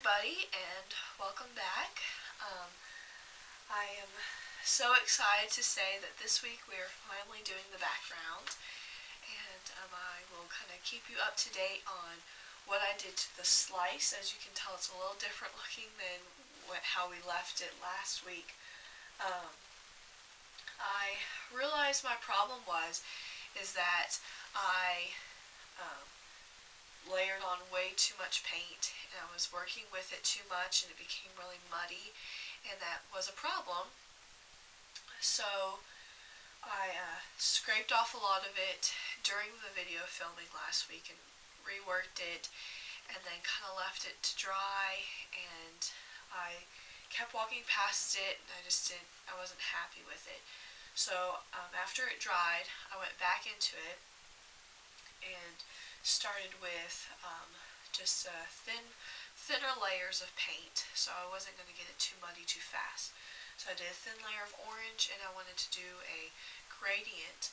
everybody, and welcome back. I am so excited to say that this week we are finally doing the background, and I will kind of keep you up to date on what I did to the slice. As you can tell, it's a little different looking than how we left it last week. Um, I realized my problem is that I um, layered on way too much paint, and I was working with it too much, and it became really muddy, and that was a problem. So I scraped off a lot of it during the video filming last week and reworked it, and then kind of left it to dry, and I kept walking past it, and I wasn't happy with it. So after it dried, I went back into it and started with just thinner layers of paint, so I wasn't going to get it too muddy too fast. So I did a thin layer of orange, and I wanted to do a gradient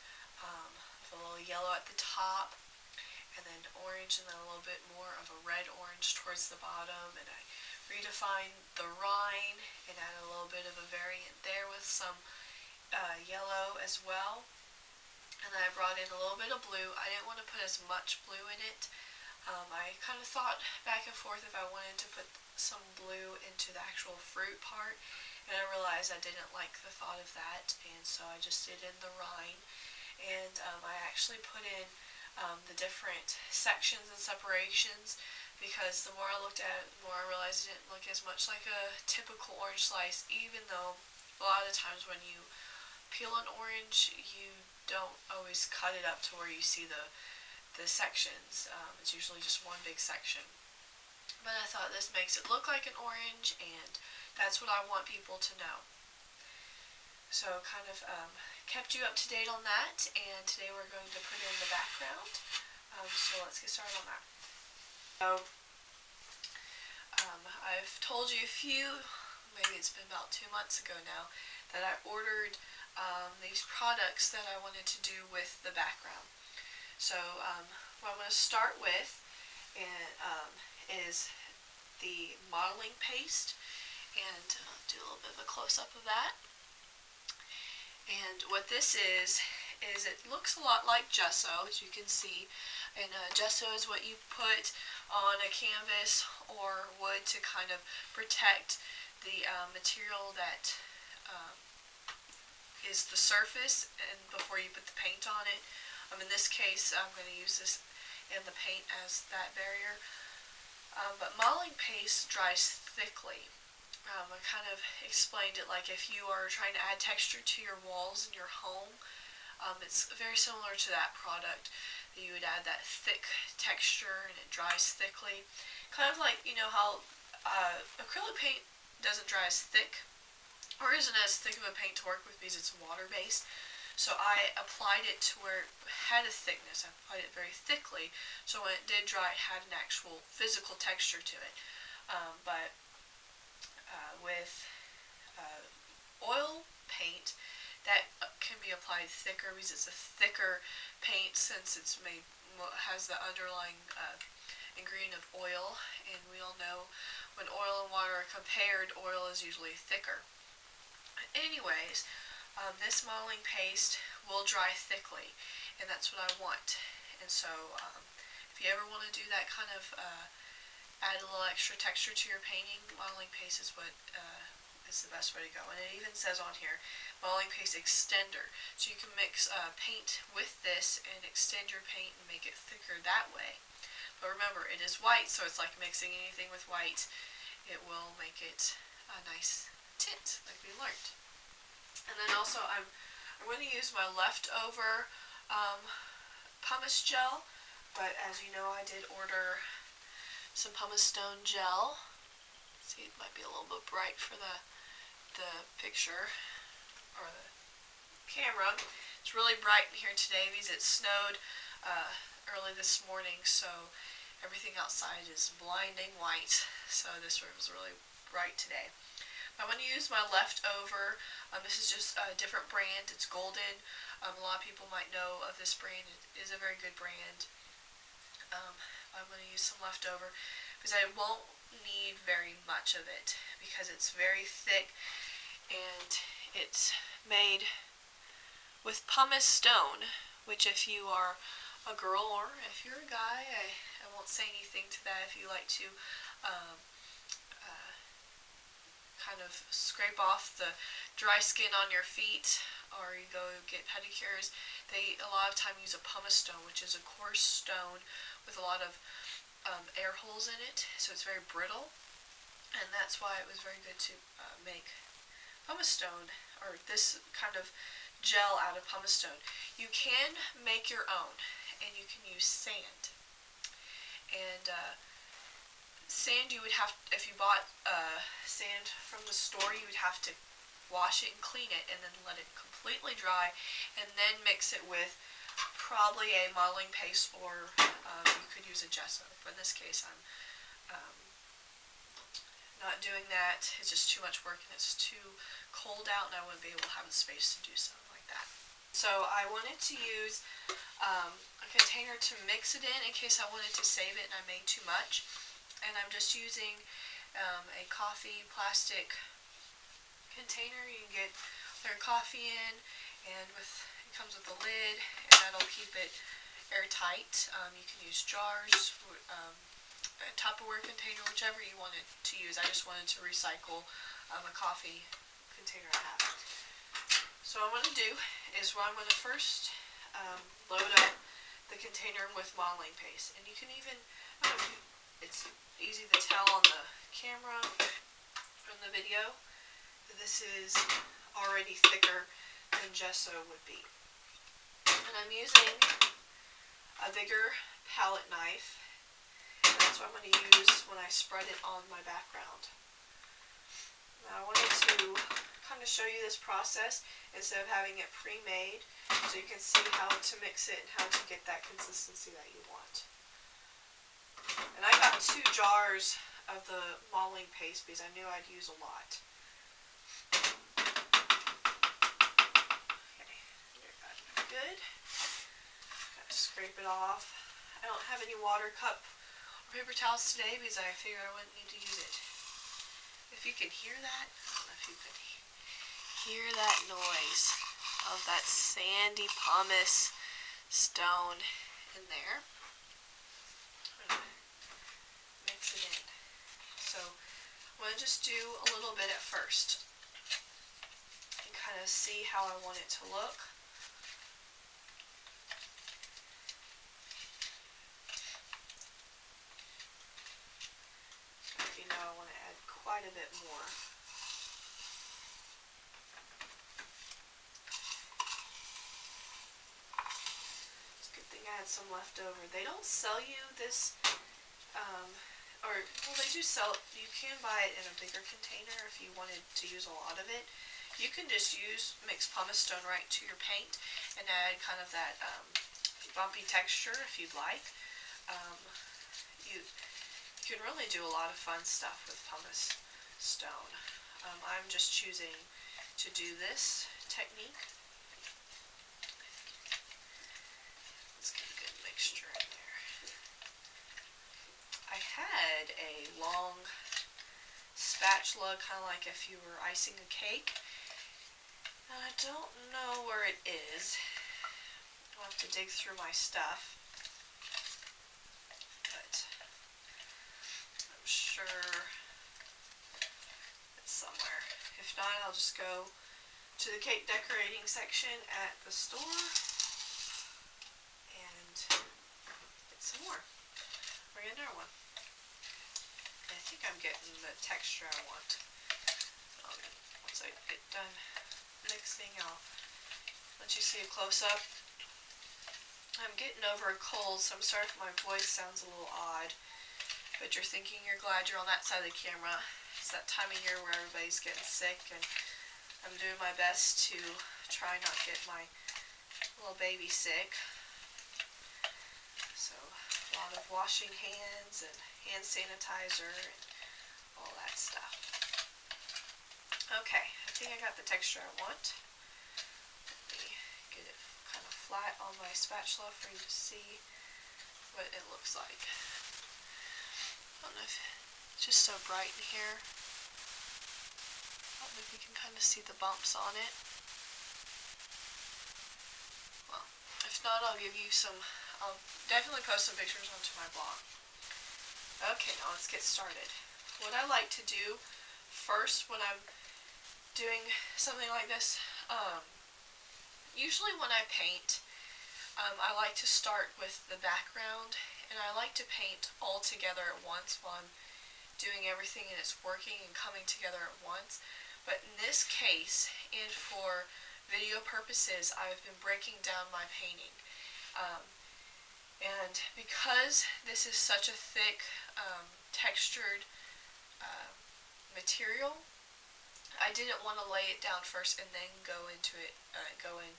with a little yellow at the top, and then orange, and then a little bit more of a red-orange towards the bottom, and I redefined the rind and added a little bit of a variant there with some yellow as well. And then I brought in a little bit of blue. I didn't want to put as much blue in it. I kind of thought back and forth if I wanted to put some blue into the actual fruit part, and I realized I didn't like the thought of that, and so I just did in the rind. And I actually put in the different sections and separations, because the more I looked at it, the more I realized it didn't look as much like a typical orange slice, even though a lot of the times when you peel an orange, you don't always cut it up to where you see the sections. It's usually just one big section. But I thought this makes it look like an orange, and that's what I want people to know. So kind of kept you up to date on that, and today we're going to put in the background. So let's get started on that. So I've told you maybe it's been about 2 months ago now, that I ordered these products that I wanted to do with the background. So what I'm going to start with is the modeling paste, and I'll do a little bit of a close-up of that. And what this is it looks a lot like gesso, as you can see. And gesso is what you put on a canvas or wood to kind of protect the material that is the surface, and before you put the paint on it. In this case, I'm going to use this in the paint as that barrier. But modeling paste dries thickly. I kind of explained it like if you are trying to add texture to your walls in your home, it's very similar to that product. You would add that thick texture, and it dries thickly. Kind of like, you know how acrylic paint doesn't dry as thick, or isn't as thick of a paint to work with because it's water-based. So I applied it to where it had a thickness. I applied it very thickly, so when it did dry, it had an actual physical texture to it. But with oil paint, that can be applied thicker because it's a thicker paint, since it's has the underlying ingredient of oil, and we all know when oil and water are compared, oil is usually thicker. Anyways, this modeling paste will dry thickly, and that's what I want. And so if you ever want to do that kind of add a little extra texture to your painting, modeling paste is what is the best way to go. And it even says on here, modeling paste extender, so you can mix paint with this and extend your paint and make it thicker that way. But remember, it is white, so it's like mixing anything with white. It will make it a nice tint, like we learned. And then also I'm going to use my leftover pumice gel, but as you know, I did order some pumice stone gel. See, it might be a little bit bright for the picture or the camera. It's really bright here today because it snowed early this morning, so everything outside is blinding white. So this room is really bright today. I'm going to use my leftover. This is just a different brand. It's Golden. A lot of people might know of this brand. It is a very good brand. I'm going to use some leftover because I won't need very much of it because it's very thick, and it's made with pumice stone, which if you are a girl or if you're a guy, I won't say anything to that. If you like to um, kind of scrape off the dry skin on your feet, or you go get pedicures, they a lot of time use a pumice stone, which is a coarse stone with a lot of air holes in it, so it's very brittle, and that's why it was very good to make pumice stone, or this kind of gel out of pumice stone. You can make your own, and you can use sand. And sand, you would have, if you bought sand from the store, you would have to wash it and clean it, and then let it completely dry, and then mix it with probably a modeling paste, or you could use a gesso. But in this case, I'm not doing that. It's just too much work, and it's too cold out, and I wouldn't be able to have the space to do something like that. So I wanted to use a container to mix it in case I wanted to save it and I made too much. And I'm just using a coffee plastic container. You can get their coffee in, and it comes with a lid, and that'll keep it airtight. You can use jars, a Tupperware container, whichever you wanted to use. I just wanted to recycle a coffee container I have. So what I'm going to do is I'm going to first load up the container with modeling paste. And you can even, I don't know if it's easy to tell on the camera from the video, that this is already thicker than gesso would be. And I'm using a bigger palette knife. And that's what I'm going to use when I spread it on my background. Now I wanted to kind of show you this process instead of having it pre-made, so you can see how to mix it and how to get that consistency that you want. And I got 2 jars of the modeling paste because I knew I'd use a lot. Okay, good. Gotta scrape it off. I don't have any water cup paper towels today because I figured I wouldn't need to use it. If you can hear that, I don't know if you can hear that noise of that sandy pumice stone in there. I'm gonna mix it in. So I'm going to just do a little bit at first and kind of see how I want it to look. You know, I want to add quite a bit more. It's a good thing I had some left over. They don't sell you this, well, they do sell, you can buy it in a bigger container if you wanted to use a lot of it. You can just mix pumice stone right to your paint and add kind of that bumpy texture if you'd like. You can really do a lot of fun stuff with pumice stone. I'm just choosing to do this technique. Let's get a good mixture in there. I had a long spatula, kind of like if you were icing a cake. And I don't know where it is. I'll have to dig through my stuff. Sure it's somewhere. If not, I'll just go to the cake decorating section at the store and get some more. Or get another one. I think I'm getting the texture I want. Once I get done mixing, I'll let you see a close-up. I'm getting over a cold, so I'm sorry if my voice sounds a little odd. But you're thinking you're glad you're on that side of the camera. It's that time of year where everybody's getting sick, and I'm doing my best to try not get my little baby sick. So a lot of washing hands and hand sanitizer and all that stuff. Okay, I think I got the texture I want. Let me get it kind of flat on my spatula for you to see what it looks like. I don't know if It's just so bright in here. I don't know if you can kind of see the bumps on it. Well, if not, I'll definitely post some pictures onto my blog. Okay, now let's get started. What I like to do first when I'm doing something like this, usually when I paint, I like to start with the background, and I like to paint all together at once while I'm doing everything and it's working and coming together at once. But in this case, and for video purposes, I've been breaking down my painting. And because this is such a thick, textured material, I didn't want to lay it down first and then go into it, go in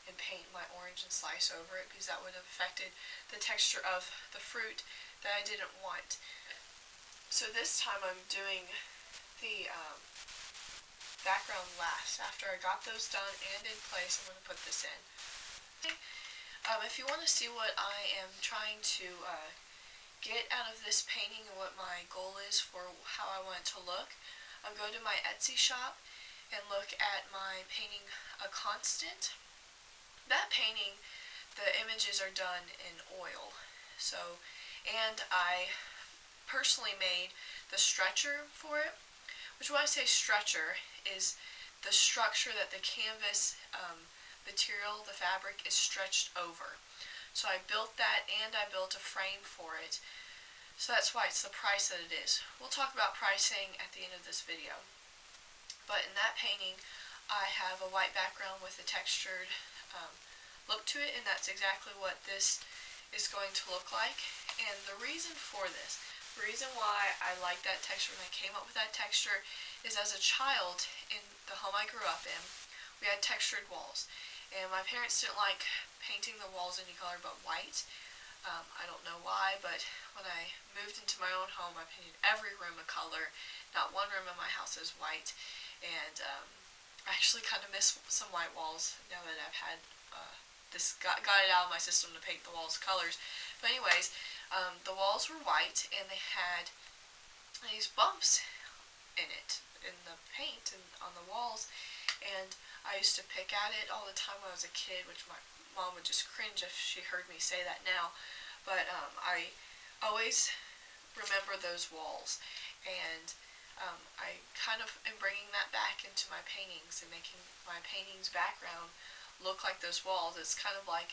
and paint my orange and slice over it, because that would have affected the texture of the fruit that I didn't want. So this time I'm doing the background last. After I got those done and in place, I'm going to put this in. If you want to see what I am trying to get out of this painting and what my goal is for how I want it to look, I'm going to my Etsy shop and look at my painting A Constant. That painting, the images are done in oil. So, and I personally made the stretcher for it, which when I say stretcher is the structure that the canvas material, the fabric, is stretched over. So I built that, and I built a frame for it. So that's why it's the price that it is. We'll talk about pricing at the end of this video. But in that painting, I have a white background with a textured look to it, and that's exactly what this is going to look like. And the reason for this, the reason why I like that texture and I came up with that texture, is as a child in the home I grew up in, we had textured walls. And my parents didn't like painting the walls any color but white. I don't know why, but when I moved into my own home, I painted every room a color. Not one room in my house is white. And I actually kind of miss some white walls now that I've had got it out of my system to paint the walls colors. But anyways, the walls were white, and they had these bumps in it, in the paint and on the walls, and I used to pick at it all the time when I was a kid, which my mom would just cringe if she heard me say that now. But I always remember those walls, and I kind of am bringing that back into my paintings and making my paintings background look like those walls. It's kind of like,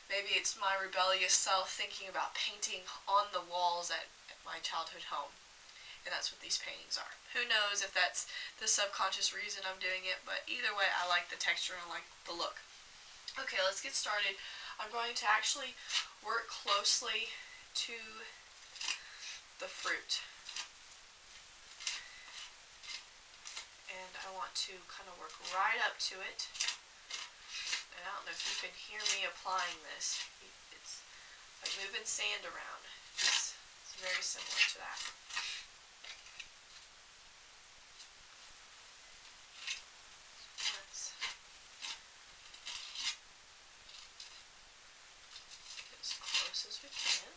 maybe it's my rebellious self thinking about painting on the walls at my childhood home. And that's what these paintings are. Who knows if that's the subconscious reason I'm doing it, but either way, I like the texture and I like the look. Okay, let's get started. I'm going to actually work closely to the fruit. And I want to kind of work right up to it. And I don't know if you can hear me applying this. It's like moving sand around. It's very similar to that. Let's get as close as we can.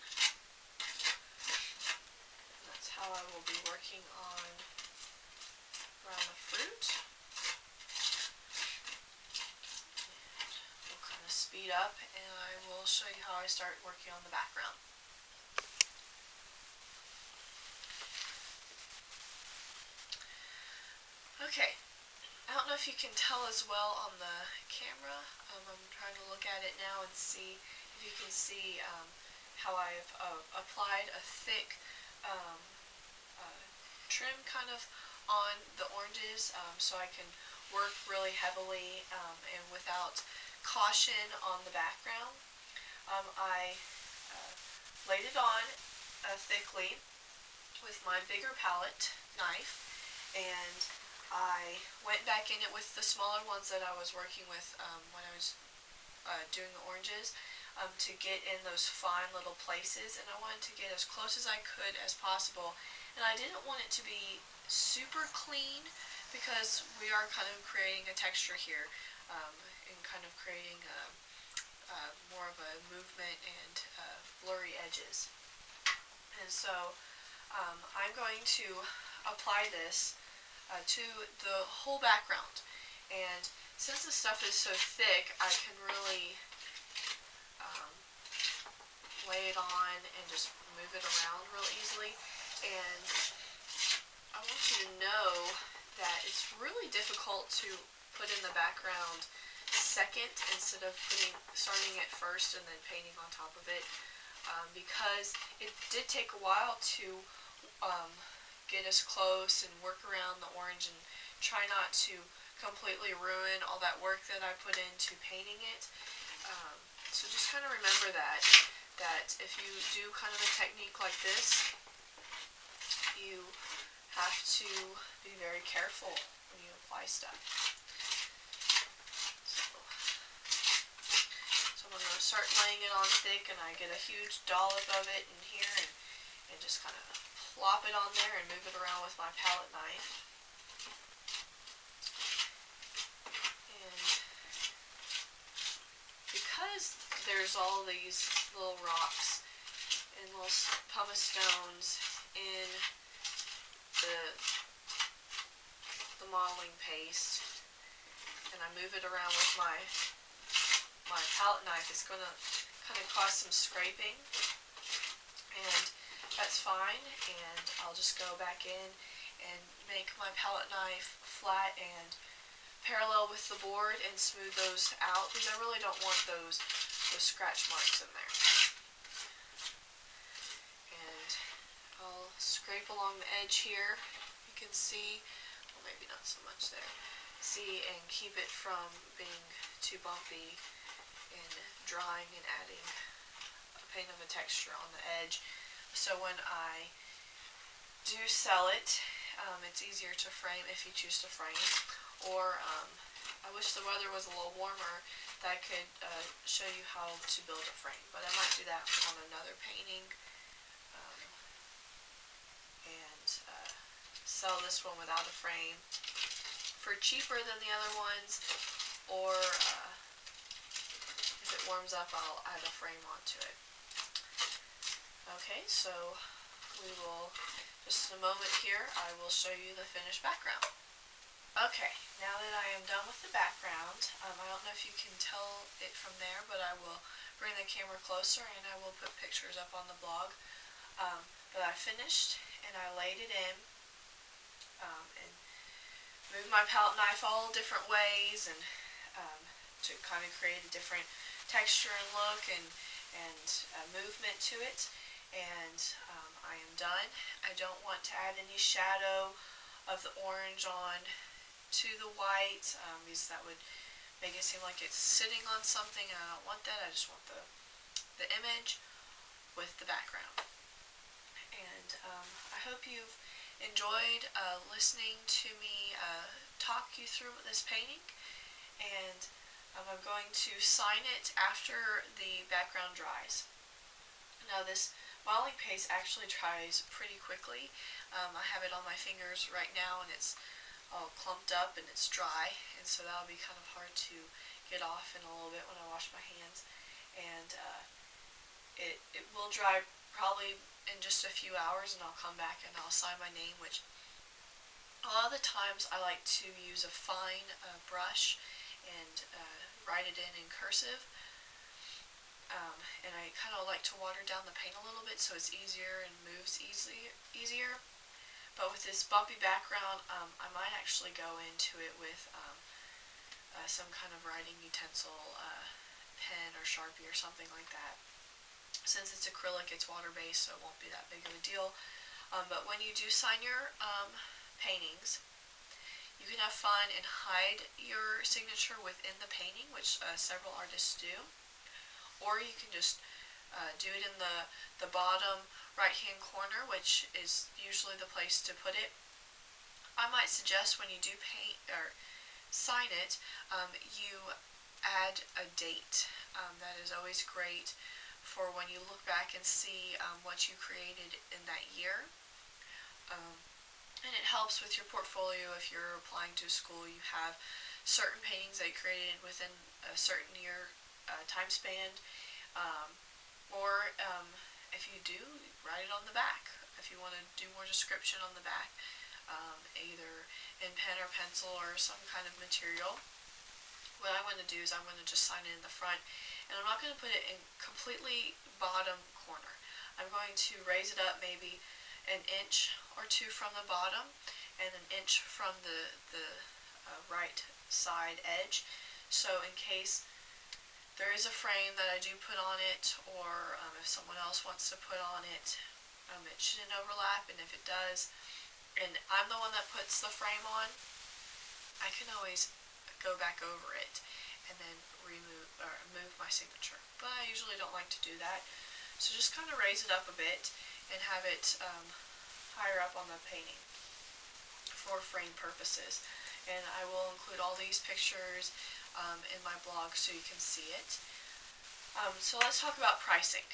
And that's how I will be working on around the fruit. Speed up, and I will show you how I start working on the background. Okay, I don't know if you can tell as well on the camera. I'm trying to look at it now and see if you can see how I've applied a thick trim kind of on the oranges, so I can work really heavily and without caution on the background. I laid it on thickly with my bigger palette knife, and I went back in it with the smaller ones that I was working with when I was doing the oranges, to get in those fine little places, and I wanted to get as close as I could as possible. And I didn't want it to be super clean, because we are kind of creating a texture here, and kind of creating more of a movement and blurry edges. And so I'm going to apply this to the whole background. And since the stuff is so thick, I can really um, lay it on and just move it around real easily. And I want you to know that it's really difficult to put in the background second instead of starting it first and then painting on top of it, because it did take a while to get as close and work around the orange and try not to completely ruin all that work that I put into painting it. So just kind of remember that if you do kind of a technique like this, you have to be very careful when you apply stuff. So I'm going to start laying it on thick, and I get a huge dollop of it in here, and just kind of plop it on there and move it around with my palette knife. And because there's all these little rocks and little pumice stones in the modeling paste, and I move it around with my palette knife, it's going to kind of cause some scraping, and that's fine. And I'll just go back in and make my palette knife flat and parallel with the board and smooth those out, because I really don't want those scratch marks in there. And I'll scrape along the edge here. You can see, well, maybe not so much there. See, and keep it from being too bumpy and drying and adding a paint of a texture on the edge. So when I do sell it, it's easier to frame if you choose to frame. Or I wish the weather was a little warmer that I could show you how to build a frame, but I might do that on another painting, and sell this one without a frame for cheaper than the other ones, or if it warms up, I'll add a frame onto it. Okay, so we will, just in a moment here, I will show you the finished background. Okay, now that I am done with the background, I don't know if you can tell it from there, but I will bring the camera closer and I will put pictures up on the blog. But I finished and I laid it in, and moved my palette knife all different ways, and to kind of create a different texture and look and movement to it. And I am done. I don't want to add any shadow of the orange on to the white, because that would make it seem like it's sitting on something, and I don't want that. I just want the image with the background. And I hope you've enjoyed listening to me talk you through this painting, and I'm going to sign it after the background dries. Now this modeling paste actually dries pretty quickly. I have it on my fingers right now, and it's all clumped up and it's dry, and so that'll be kind of hard to get off in a little bit when I wash my hands. And it will dry probably in just a few hours, and I'll come back and I'll sign my name, which a lot of the times I like to use a fine brush and write it in cursive. And I kind of like to water down the paint a little bit so it's easier and moves easier. But with this bumpy background, I might actually go into it with some kind of writing utensil, pen or Sharpie or something like that. Since it's acrylic, it's water-based, so it won't be that big of a deal. But when you do sign your paintings, you can have fun and hide your signature within the painting, which several artists do. Or you can just do it in the bottom right-hand corner, which is usually the place to put it. I might suggest when you do paint or sign it, you add a date. That is always great for when you look back and see what you created in that year. And it helps with your portfolio if you're applying to school. You have certain paintings that you created within a certain year time span, or if you do, write it on the back. if you want to do more description on the back, either in pen or pencil or some kind of material. What I'm going to do is I'm going to just sign it in the front, and I'm not going to put it in completely bottom corner. I'm going to raise it up maybe an inch or two from the bottom and an inch from the right side edge. So in case there is a frame that I do put on it, or if someone else wants to put on it, it shouldn't overlap, and if it does, and I'm the one that puts the frame on, I can always go back over it and then move my signature. But I usually don't like to do that. So just kind of raise it up a bit and have it higher up on the painting for frame purposes. And I will include all these pictures in my blog so you can see it. So let's talk about pricing.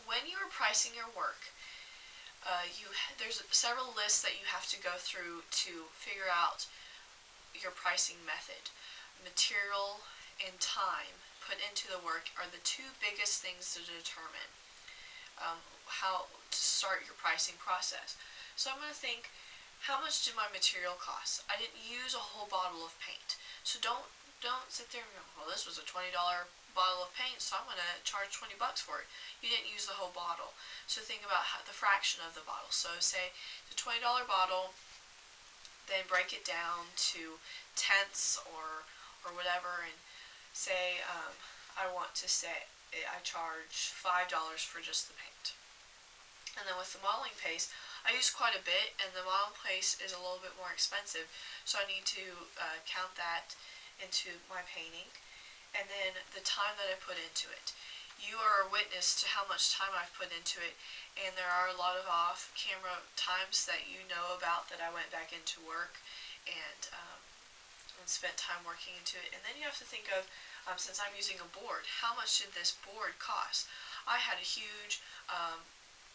When you are pricing your work, there's several lists that you have to go through to figure out your pricing method. Material and time put into the work are the two biggest things to determine how to start your pricing process. So I'm going to think, how much did my material cost? I didn't use a whole bottle of paint. So don't sit there and go, well, this was a $20 bottle of paint, so I'm going to charge $20 for it. You didn't use the whole bottle. So think about the fraction of the bottle. So say the $20 bottle, then break it down to tenths or whatever, and say I want to say I charge $5 for just the paint. And then with the modeling paste, I use quite a bit, and the modeling paste is a little bit more expensive, so I need to count that into my painting. And then the time that I put into it. You are a witness to how much time I've put into it, and there are a lot of off-camera times that you know about that I went back into work and spent time working into it. And then you have to think of, since I'm using a board, how much did this board cost? I had a huge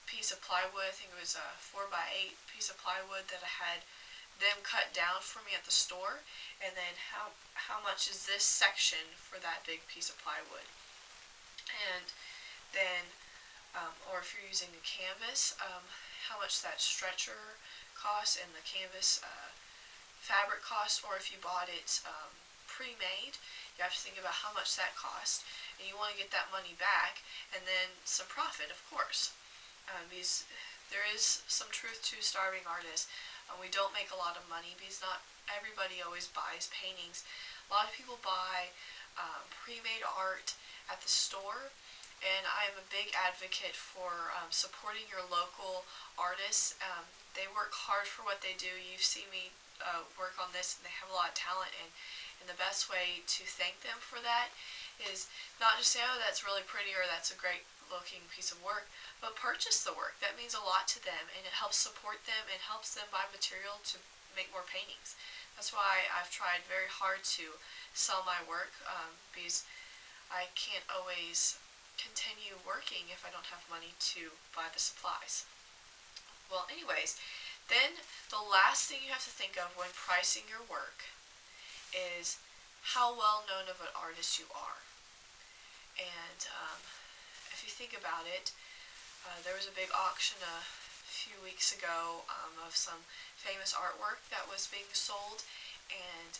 piece of plywood. I think it was a 4x8 piece of plywood that I had them cut down for me at the store, and then how much is this section for that big piece of plywood. And then, or if you're using a canvas, how much that stretcher costs and the canvas fabric costs, or if you bought it pre-made, you have to think about how much that cost, and you want to get that money back, and then some profit, of course. Because there is some truth to starving artists. We don't make a lot of money because not everybody always buys paintings. A lot of people buy pre-made art at the store, and I am a big advocate for supporting your local artists. They work hard for what they do. You've seen me work on this, and they have a lot of talent, and the best way to thank them for that is not just say, oh, that's really pretty, or that's a great looking piece of work, but purchase the work. That means a lot to them, and it helps support them and helps them buy material to make more paintings. That's why I've tried very hard to sell my work, because I can't always continue working if I don't have money to buy the supplies. Well, anyways, then the last thing you have to think of when pricing your work is how well known of an artist you are. And if you think about it, there was a big auction a few weeks ago of some famous artwork that was being sold, and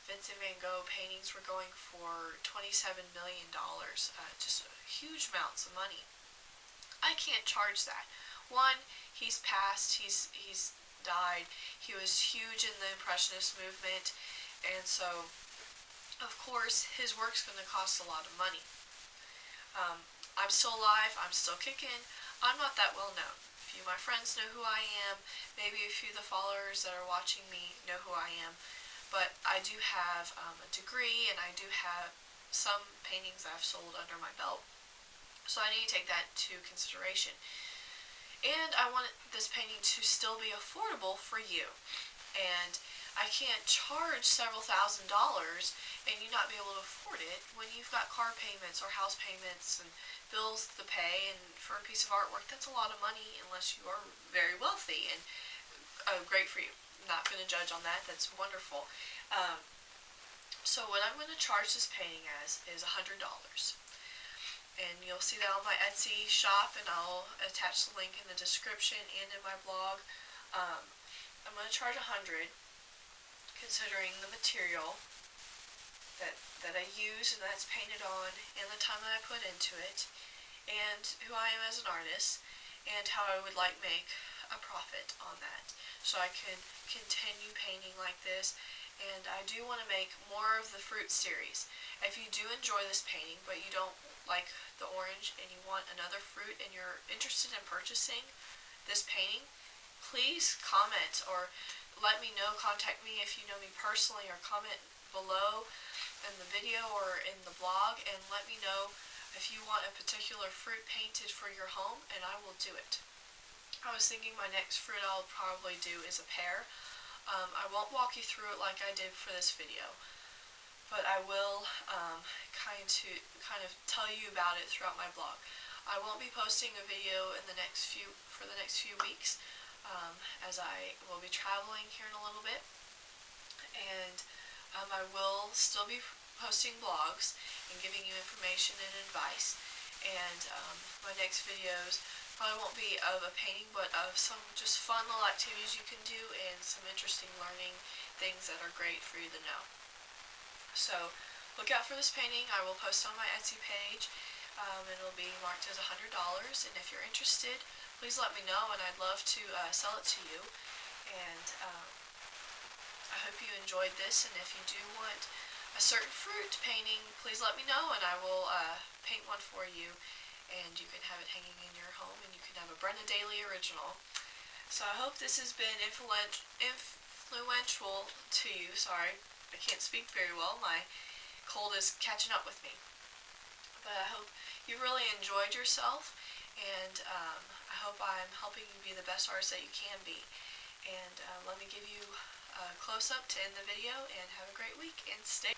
Vincent van Gogh paintings were going for $27 million, just huge amounts of money. I can't charge that. One, he's passed, he's died. He was huge in the Impressionist movement, and so of course his work's going to cost a lot of money. I'm still alive, I'm still kicking, I'm not that well known. A few of my friends know who I am, maybe a few of the followers that are watching me know who I am, but I do have a degree, and I do have some paintings I've sold under my belt, so I need to take that into consideration. And I want this painting to still be affordable for you, and I can't charge several $1,000s and you not be able to afford it when you've got car payments or house payments and bills to pay, and for a piece of artwork that's a lot of money unless you are very wealthy, and great for you. I'm not going to judge on that, that's wonderful. So what I'm going to charge this painting as is $100. and you'll see that on my Etsy shop, and I'll attach the link in the description and in my blog. I'm going to charge $100, considering the material that I use and that's painted on, and the time that I put into it, and who I am as an artist, and how I would like make a profit on that, so I can continue painting like this. And I do want to make more of the fruit series. If you do enjoy this painting, but you don't like the orange and you want another fruit and you're interested in purchasing this painting, please comment or let me know. Contact me if you know me personally, or comment below in the video or in the blog, and let me know if you want a particular fruit painted for your home, and I will do it. I was thinking my next fruit I'll probably do is a pear. I won't walk you through it like I did for this video, but I will kind of tell you about it throughout my blog. I won't be posting a video in the next few weeks, as I will be traveling here in a little bit, and I will still be posting blogs and giving you information and advice. And my next videos probably won't be of a painting, but of some just fun little activities you can do and some interesting learning things that are great for you to know. So look out for this painting. I will post on my Etsy page. It'll be marked as $100, and if you're interested, please let me know, and I'd love to sell it to you. And I hope you enjoyed this, and if you do want a certain fruit painting, please let me know, and I will paint one for you, and you can have it hanging in your home, and you can have a Brenda Daly original. So I hope this has been influential to you. Sorry, I can't speak very well. My cold is catching up with me. But I hope you really enjoyed yourself, and I hope I'm helping you be the best artist that you can be. And let me give you a close-up to end the video, and have a great week, and stay